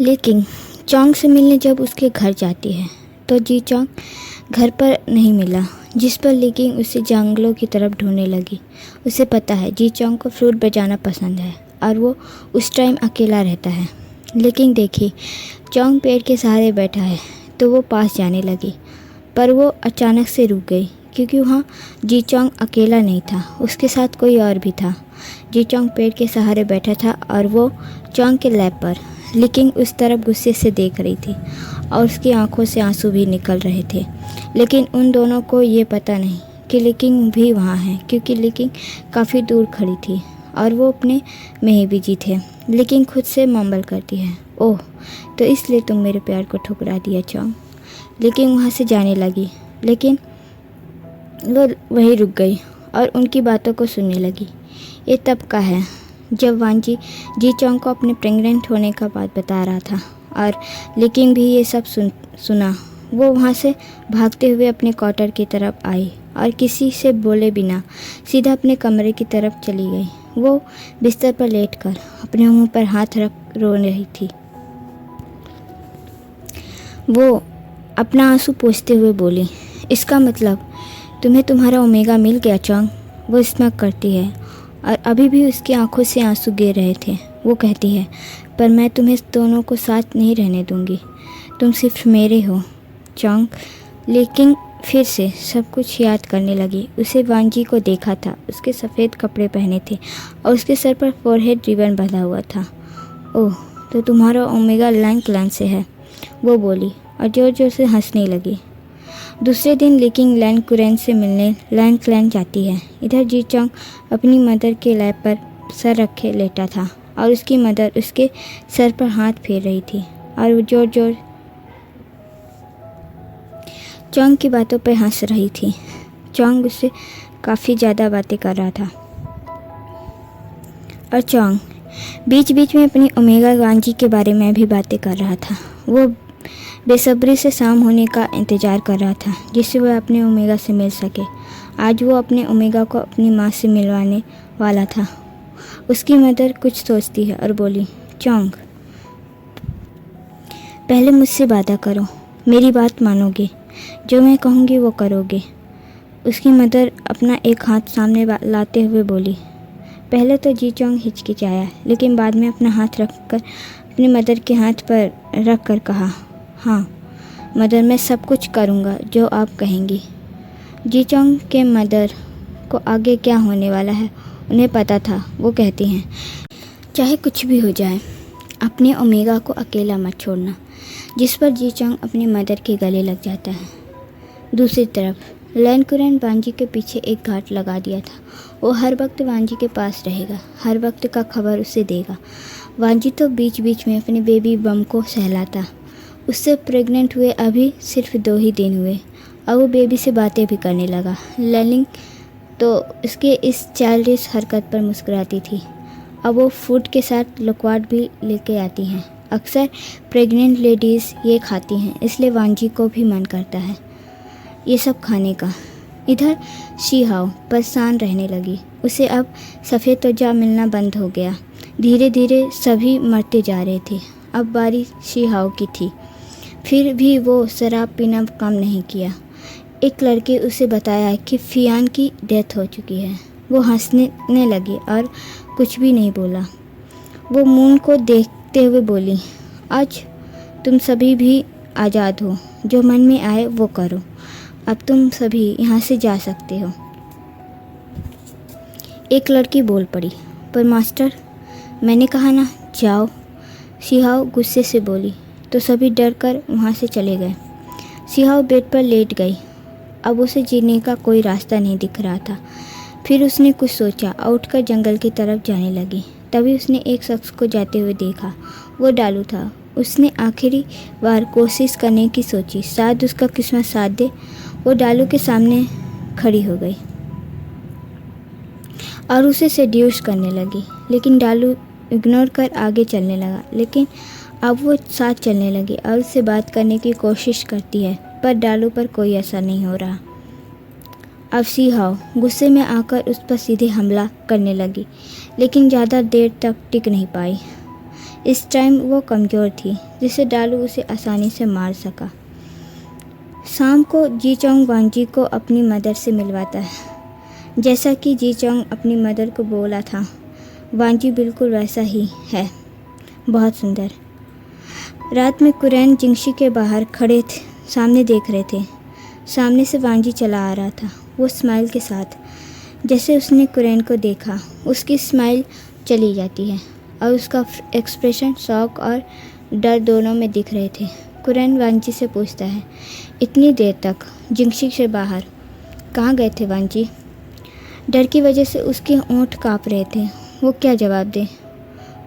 लेकिन चोंग से मिलने जब उसके घर जाती है तो जी चोंग घर पर नहीं मिला, जिस पर लेकिन उसे जंगलों की तरफ ढूंढने लगी। उसे पता है जी चोंग को फ्लूट बजाना पसंद है और वो उस टाइम अकेला रहता है। लेकिन देखी चोंग पेड़ के सहारे बैठा है तो वो पास जाने लगी, पर वो अचानक से रुक गई क्योंकि वहाँ जी चोंग अकेला नहीं था, उसके साथ कोई और भी था। जी चोंग पेड़ के सहारे बैठा था और वो चोंग के लैब पर लेकिन उस तरफ गुस्से से देख रही थी और उसकी आंखों से आंसू भी निकल रहे थे। लेकिन उन दोनों को ये पता नहीं कि लिकिंग भी वहाँ है, क्योंकि लिकिंग काफ़ी दूर खड़ी थी और वो अपने में ही बिजी थे। लिकिंग खुद से मम्बल करती है, ओह तो इसलिए तुम मेरे प्यार को ठुकरा दिया चोंग। लिकिंग वहाँ से जाने लगी, लेकिन वो वहीं रुक गई और उनकी बातों को सुनने लगी। ये तब का है जब वांजी जी चोंग को अपने प्रेग्नेंट होने का बात बता रहा था और लेकिन भी ये सब सुना। वो वहाँ से भागते हुए अपने क्वार्टर की तरफ आई और किसी से बोले बिना सीधा अपने कमरे की तरफ चली गई। वो बिस्तर पर लेटकर अपने मुंह पर हाथ रख रो रही थी। वो अपना आंसू पोंछते हुए बोली, इसका मतलब तुम्हें तुम्हारा ओमेगा मिल गया चोंग। वो स्मक करती है और अभी भी उसकी आंखों से आंसू गिर रहे थे। वो कहती है, पर मैं तुम्हें दोनों को साथ नहीं रहने दूंगी, तुम सिर्फ मेरे हो चोंग। लेकिन फिर से सब कुछ याद करने लगी। उसे वांजी को देखा था, उसके सफ़ेद कपड़े पहने थे और उसके सर पर फोरहेड रिबन बंधा हुआ था। ओह तो तुम्हारा ओमेगा लैंग क्लैन से है, वो बोली और ज़ोर ज़ोर से हंसने लगी। दूसरे दिन लिकिंग लैंग कुरेन से मिलने लैंग क्लैन जाती है। इधर जी चोंग अपनी मदर के लैब पर सर रखे लेटा था और उसकी मदर उसके सर पर हाथ फेर रही थी और वो जोर जोर चोंग की बातों पर हंस रही थी। चोंग उससे काफ़ी ज़्यादा बातें कर रहा था और चोंग बीच बीच में अपनी ओमेगा वांजी के बारे में भी बातें कर रहा था। वो बेसब्री से शाम होने का इंतज़ार कर रहा था जिससे वह अपने ओमेगा से मिल सके। आज वो अपने ओमेगा को अपनी माँ से मिलवाने वाला था। उसकी मदर कुछ सोचती है और बोली, चोंग पहले मुझसे वादा करो, मेरी बात मानोगे, जो मैं कहूँगी वो करोगे। उसकी मदर अपना एक हाथ सामने लाते हुए बोली। पहले तो जी चोंग हिचकिचाया, लेकिन बाद में अपना हाथ रखकर अपनी मदर के हाथ पर रख कर कहा, हाँ मदर मैं सब कुछ करूँगा जो आप कहेंगी। जी चोंग के मदर को आगे क्या होने वाला है उन्हें पता था। वो कहती हैं, चाहे कुछ भी हो जाए अपने ओमेगा को अकेला मत छोड़ना, जिस पर जी चोंग अपनी मदर के गले लग जाता है। दूसरी तरफ लैंग कुरेन वांजी के पीछे एक घाट लगा दिया था। वो हर वक्त वांजी के पास रहेगा, हर वक्त का खबर उसे देगा। वांजी तो बीच बीच में अपने बेबी बम को सहलाता। उससे प्रेग्नेंट हुए अभी सिर्फ 2 ही दिन हुए और वो बेबी से बातें भी करने लगा। लैंग तो उसके इस चाइल्डिश हरकत पर मुस्कुराती थी। अब वो फूड के साथ लुकवाट भी लेके आती हैं। अक्सर प्रेग्नेंट लेडीज़ ये खाती हैं, इसलिए वांजी को भी मन करता है ये सब खाने का। इधर शीहाओ परेशान रहने लगी। उसे अब सफ़ेद त्वचा मिलना बंद हो गया। धीरे धीरे सभी मरते जा रहे थे। अब बारी शीहाओ की थी। फिर भी वो शराब पीना कम नहीं किया। एक लड़के उसे बताया कि फियान की डेथ हो चुकी है। वो हंसने लगी और कुछ भी नहीं बोला। वो मून को देखते हुए बोली, आज तुम सभी भी आज़ाद हो, जो मन में आए वो करो। अब तुम सभी यहाँ से जा सकते हो। एक लड़की बोल पड़ी, पर मास्टर मैंने कहा ना जाओ। शीहाओ गुस्से से बोली तो सभी डर कर वहाँ से चले गए। शीहाओ बेड पर लेट गई। अब उसे जीने का कोई रास्ता नहीं दिख रहा था। फिर उसने कुछ सोचा और उठकर जंगल की तरफ जाने लगी। तभी उसने एक शख्स को जाते हुए देखा। वो डालू था। उसने आखिरी बार कोशिश करने की सोची, शायद उसका किस्मत साथ दे। वो डालू के सामने खड़ी हो गई और उसे सेड्यूस करने लगी, लेकिन डालू इग्नोर कर आगे चलने लगा। लेकिन अब वो साथ चलने लगी और उससे बात करने की कोशिश करती है, पर डालू पर कोई असर नहीं हो रहा। अब शीहाओ गुस्से में आकर उस पर सीधे हमला करने लगी, लेकिन ज़्यादा देर तक टिक नहीं पाई। इस टाइम वो कमज़ोर थी, जिससे डालू उसे आसानी से मार सका। शाम को जी चोंग वांजी को अपनी मदर से मिलवाता है। जैसा कि जी चोंग अपनी मदर को बोला था, वांजी बिल्कुल वैसा ही है, बहुत सुंदर। रात में कुरैन जिंगशी के बाहर खड़े थे, सामने देख रहे थे। सामने से वांजी चला आ रहा था, वो स्माइल के साथ। जैसे उसने कुरैन को देखा, उसकी स्माइल चली जाती है और उसका एक्सप्रेशन शौक और डर दोनों में दिख रहे थे। कुरैन वांजी से पूछता है, इतनी देर तक जिंगशी से बाहर कहाँ गए थे वांजी? डर की वजह से उसके होंठ काँप रहे थे। वो क्या जवाब दे?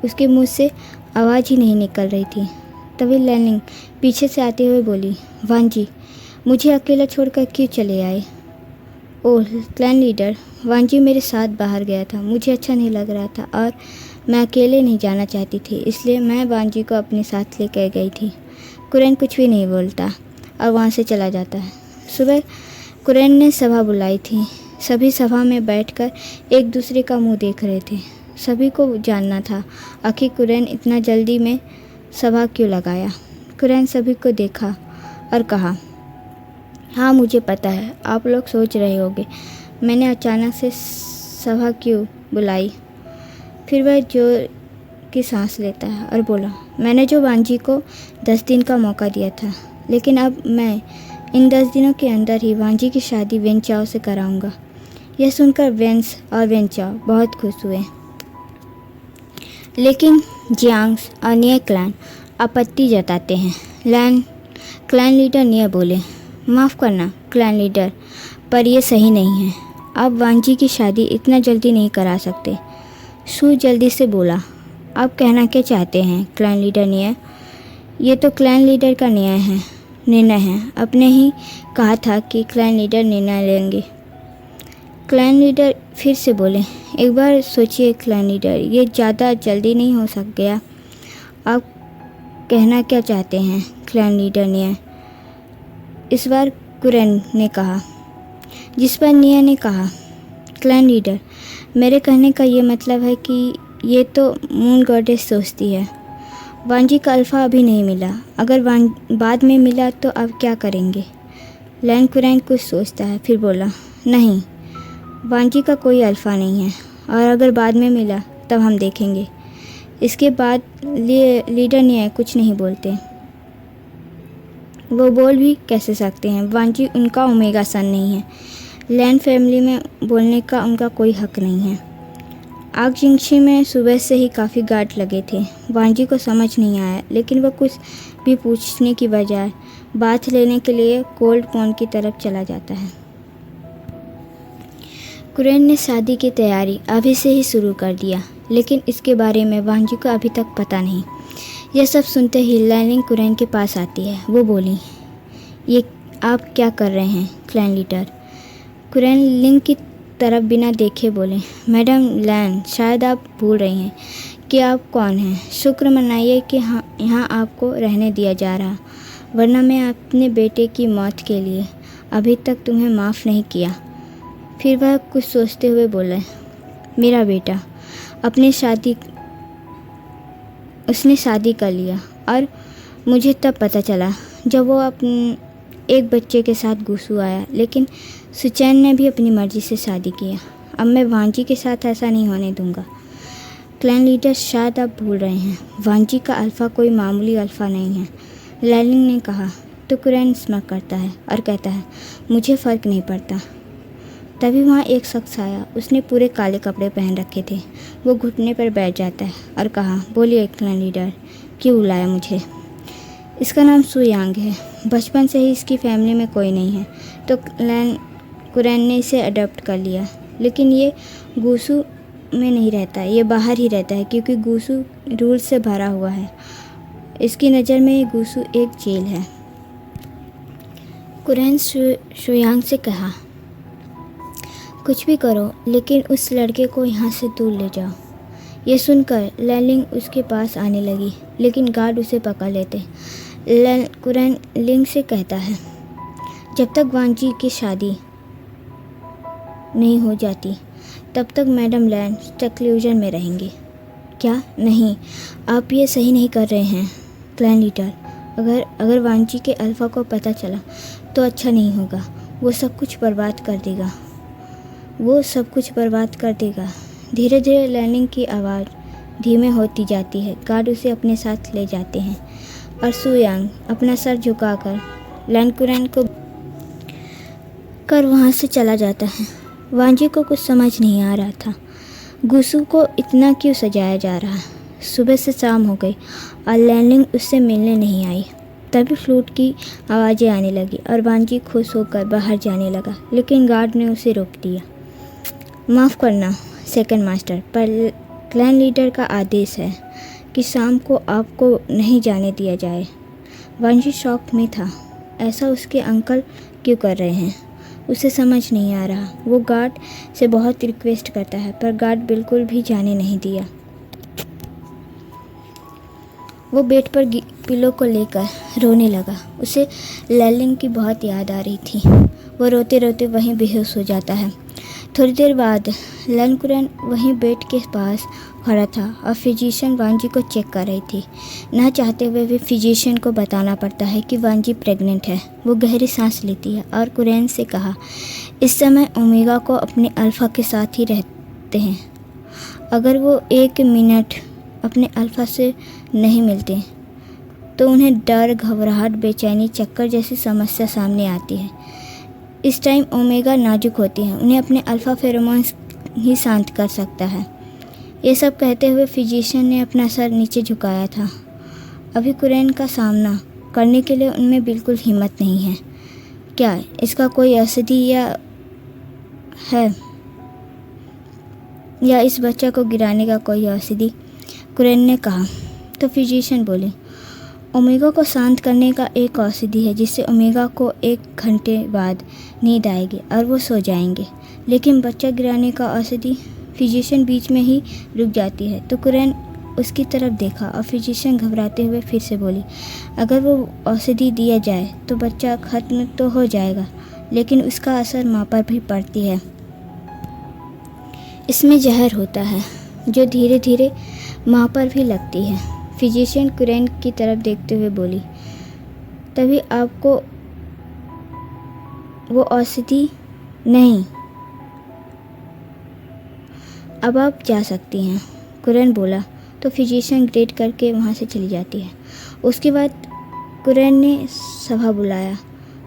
उसके मुंह से आवाज़ ही नहीं निकल रही थी। तभी लैनिंग पीछे से आते हुए बोली, वांजी मुझे अकेला छोड़कर क्यों चले आए? ओह क्लैन लीडर, वांजी मेरे साथ बाहर गया था, मुझे अच्छा नहीं लग रहा था और मैं अकेले नहीं जाना चाहती थी, इसलिए मैं वांजी को अपने साथ लेकर गई थी। कुरैन कुछ भी नहीं बोलता और वहाँ से चला जाता है। सुबह कुरैन ने सभा बुलाई थी। सभी सभा में बैठकर एक दूसरे का मुंह देख रहे थे। सभी को जानना था आखिर कुरैन इतना जल्दी में सभा क्यों लगाया। कुरैन सभी को देखा और कहा, हाँ मुझे पता है, आप लोग सोच रहे होंगे मैंने अचानक से सभा क्यों बुलाई। फिर वह जोर की सांस लेता है और बोला, मैंने जो वांजी को 10 दिन का मौका दिया था, लेकिन अब मैं इन 10 दिनों के अंदर ही वांजी की शादी वेन चाओ से कराऊंगा। यह सुनकर वेंस और वेन चाओ बहुत खुश हुए, लेकिन जियांग्स और निये क्लैन आपत्ति जताते हैं। क्लैन लीडर निये बोले, माफ़ करना क्लैन लीडर, पर यह सही नहीं है। आप वांजी की शादी इतना जल्दी नहीं करा सकते। सू जल्दी से बोला, आप कहना क्या चाहते हैं क्लैन लीडर निये? ये तो क्लैन लीडर का निर्णय है। आपने ही कहा था कि क्लैन लीडर निर्णय लेंगे। क्लैन लीडर फिर से बोले, एक बार सोचिए क्लैन लीडर, ये ज़्यादा जल्दी नहीं हो सक गया? आप कहना क्या चाहते हैं क्लैन लीडर निये? इस बार कुरैन ने कहा, जिस पर निये ने कहा, क्लैन लीडर मेरे कहने का ये मतलब है कि ये तो मून गॉडेस सोचती है। वांजी का अल्फ़ा अभी नहीं मिला, अगर बाद में मिला तो अब क्या करेंगे? लैन कुरैन कुछ सोचता है, फिर बोला, नहीं, वांजी का कोई अल्फ़ा नहीं है और अगर बाद में मिला तब हम देखेंगे। इसके बाद लीडर निये कुछ नहीं बोलते। वो बोल भी कैसे सकते हैं? वांजी उनका ओमेगा सन नहीं है। लैन फैमिली में बोलने का उनका कोई हक नहीं है। आग जिंगशी में सुबह से ही काफ़ी गार्ड लगे थे। वांजी को समझ नहीं आया, लेकिन वह कुछ भी पूछने की बजाय बाथ लेने के लिए कोल्ड पॉन की तरफ चला जाता है। कुरैन ने शादी की तैयारी अभी से ही शुरू कर दिया, लेकिन इसके बारे में वांजी को अभी तक पता नहीं। यह सब सुनते ही लैनिंग कुरैन के पास आती है। वो बोली, ये आप क्या कर रहे हैं क्लैन लीडर? कुरैन लिंग की तरफ बिना देखे बोले, मैडम लैन, शायद आप भूल रही हैं कि आप कौन हैं। शुक्र मनाइए कि यहाँ आपको रहने दिया जा रहा, वरना मैं अपने बेटे की मौत के लिए अभी तक तुम्हें माफ़ नहीं किया। फिर वह कुछ सोचते हुए बोले, मेरा बेटा उसने शादी कर लिया और मुझे तब पता चला जब वो एक बच्चे के साथ गुस्सू आया, लेकिन सुचैन ने भी अपनी मर्ज़ी से शादी किया। अब मैं वांजी के साथ ऐसा नहीं होने दूंगा। क्लैन लीडर, शायद आप भूल रहे हैं, वांजी का अल्फ़ा कोई मामूली अल्फ़ा नहीं है। लैनिंग ने कहा तो कुरैन स्मक करता है और कहता है, मुझे फ़र्क नहीं पड़ता। तभी वहाँ एक शख्स आया, उसने पूरे काले कपड़े पहन रखे थे। वो घुटने पर बैठ जाता है और कहा, बोलिए क्लैन लीडर, क्यों बुलाया मुझे? इसका नाम सू यांग है, बचपन से ही इसकी फैमिली में कोई नहीं है, तो कुरैन ने इसे अडॉप्ट कर लिया। लेकिन ये गुसू में नहीं रहता, ये बाहर ही रहता है, क्योंकि गुसू रूल से भरा हुआ है। इसकी नज़र में ये गुसू एक जेल है। कुरैन शुयांग से कहा, कुछ भी करो, लेकिन उस लड़के को यहाँ से दूर ले जाओ। ये सुनकर लैलिंग उसके पास आने लगी, लेकिन गार्ड उसे पकड़ लेते। कुरैन लिंग से कहता है, जब तक वांजी की शादी नहीं हो जाती तब तक मैडम लैन सेक्लूजन में रहेंगे। क्या? नहीं, आप ये सही नहीं कर रहे हैं क्लैन लीडर। अगर वांजी के अल्फ़ा को पता चला तो अच्छा नहीं होगा। वो सब कुछ बर्बाद कर देगा। धीरे धीरे लैनिंग की आवाज़ धीमे होती जाती है। गार्ड उसे अपने साथ ले जाते हैं और सुयांग अपना सर झुकाकर लैनकुरैन को कर वहाँ से चला जाता है। वांजी को कुछ समझ नहीं आ रहा था, गुसू को इतना क्यों सजाया जा रहा। सुबह से शाम हो गई और लैनिंग उससे मिलने नहीं आई। तभी फ्लूट की आवाज़ें आने लगी और वांजी खुश होकर बाहर जाने लगा, लेकिन गार्ड ने उसे रोक दिया। माफ़ करना सेकंड मास्टर, पर क्लैन लीडर का आदेश है कि शाम को आपको नहीं जाने दिया जाए। वांजी शॉक में था। ऐसा उसके अंकल क्यों कर रहे हैं, उसे समझ नहीं आ रहा। वो गार्ड से बहुत रिक्वेस्ट करता है, पर गार्ड बिल्कुल भी जाने नहीं दिया। वो बेड पर पिलो को लेकर रोने लगा। उसे लैनिंग की बहुत याद आ रही थी। वो रोते रोते वहीं बेहोश हो जाता है। थोड़ी देर बाद लैनकुरैन वहीं बेड के पास खड़ा था और फिजिशियन वांजी को चेक कर रही थी। ना चाहते हुए भी फिजिशियन को बताना पड़ता है कि वांजी प्रेग्नेंट है। वो गहरी सांस लेती है और कुरैन से कहा, इस समय ओमेगा को अपने अल्फ़ा के साथ ही रहते हैं। अगर वो 1 मिनट अपने अल्फ़ा से नहीं मिलते तो उन्हें डर, घबराहट, बेचैनी, चक्कर जैसी समस्या सामने आती है। इस टाइम ओमेगा नाजुक होती हैं, उन्हें अपने अल्फ़ा फेरोमोन्स ही शांत कर सकता है। ये सब कहते हुए फिजिशियन ने अपना सर नीचे झुकाया था। अभी कुरैन का सामना करने के लिए उनमें बिल्कुल हिम्मत नहीं है। क्या इसका कोई औषधि है या इस बच्चा को गिराने का कोई औषधि? कुरैन ने कहा। तो फिजिशियन बोले, ओमेगा को शांत करने का एक औषधि है जिससे ओमेगा को 1 घंटे बाद नींद आएगी और वो सो जाएंगे। लेकिन बच्चा गिराने का औषधि? फिजिशियन बीच में ही रुक जाती है। तो कुरैन उसकी तरफ देखा और फिजिशियन घबराते हुए फिर से बोली, अगर वो औषधि दिया जाए तो बच्चा खत्म तो हो जाएगा, लेकिन उसका असर माँ पर भी पड़ती है। इसमें जहर होता है जो धीरे धीरे माँ पर भी लगती है। फिजिशियन कुरैन की तरफ देखते हुए बोली, तभी आपको वो औषधि नहीं, अब आप जा सकती हैं, कुरैन बोला। तो फिजिशियन ग्रेड करके वहाँ से चली जाती है। उसके बाद कुरैन ने सभा बुलाया,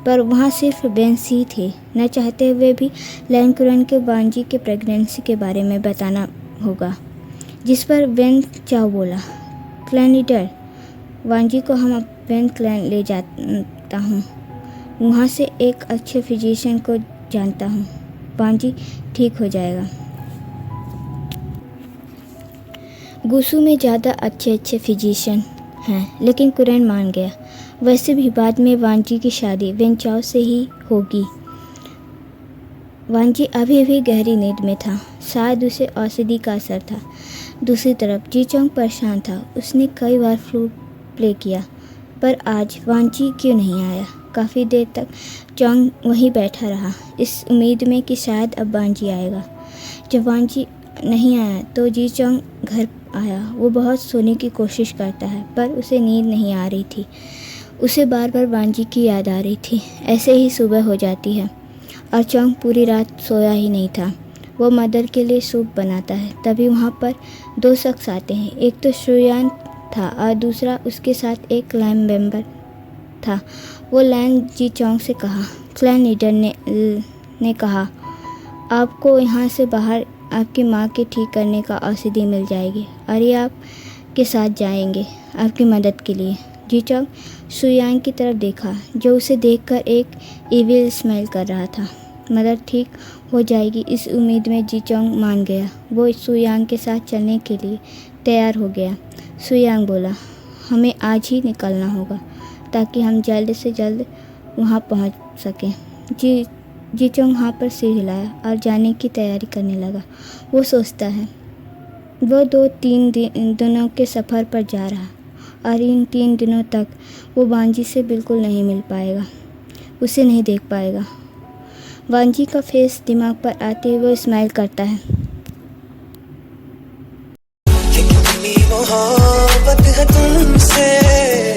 पर वहाँ सिर्फ बेंस ही थे। न चाहते हुए भी लैनकुरैन के वांजी के प्रेगनेंसी के बारे में बताना होगा, जिस पर वेन चाओ बोला, क्लैन लीडर, वांजी को हम वेन क्लैन ले जाता हूँ। वहाँ से एक अच्छे फिजिशियन को जानता हूँ, वांजी ठीक हो जाएगा। गुसू में ज़्यादा अच्छे फिजिशियन हैं, लेकिन कुरैन मान गया। वैसे भी बाद में वांजी की शादी वेन चाओ से ही होगी। वांजी अभी भी गहरी नींद में था, शायद उसे औषधि का असर था। दूसरी तरफ जी चोंग परेशान था। उसने कई बार फ्लूट प्ले किया, पर आज वांजी क्यों नहीं आया। काफ़ी देर तक चोंग वहीं बैठा रहा, इस उम्मीद में कि शायद अब वांजी आएगा। जब वांजी नहीं आया तो जी चोंग घर आया। वो बहुत सोने की कोशिश करता है, पर उसे नींद नहीं आ रही थी। उसे बार बार वांजी की याद आ रही थी। ऐसे ही सुबह हो जाती है और चोंग पूरी रात सोया ही नहीं था। वो मदर के लिए सूप बनाता है। तभी वहाँ पर 2 शख्स आते हैं। एक तो शुयान था और दूसरा उसके साथ एक लैन मेंबर था। वो लैन जी चोंग से कहा, क्लैन लीडर ने कहा आपको यहाँ से बाहर आपकी माँ के ठीक करने का औषधि मिल जाएगी और ये आपके साथ जाएंगे आपकी मदद के लिए। जी चोंग शुयांग की तरफ देखा, जो उसे देखकर एक इविल स्माइल कर रहा था। मदर ठीक हो जाएगी, इस उम्मीद में जी चोंग मान गया। वो शुयांग के साथ चलने के लिए तैयार हो गया। शुयांग बोला, हमें आज ही निकलना होगा ताकि हम जल्द से जल्द वहाँ पहुँच सकें। जी चोंग हाँ पर सिर हिलाया और जाने की तैयारी करने लगा। वो सोचता है वो 2-3 दिनों के सफ़र पर जा रहा और इन 3 दिनों तक वो वांजी से बिल्कुल नहीं मिल पाएगा, उसे नहीं देख पाएगा। वांजी का फेस दिमाग पर आते हुए स्माइल करता है। इतनी मोहब्बत है तुमसे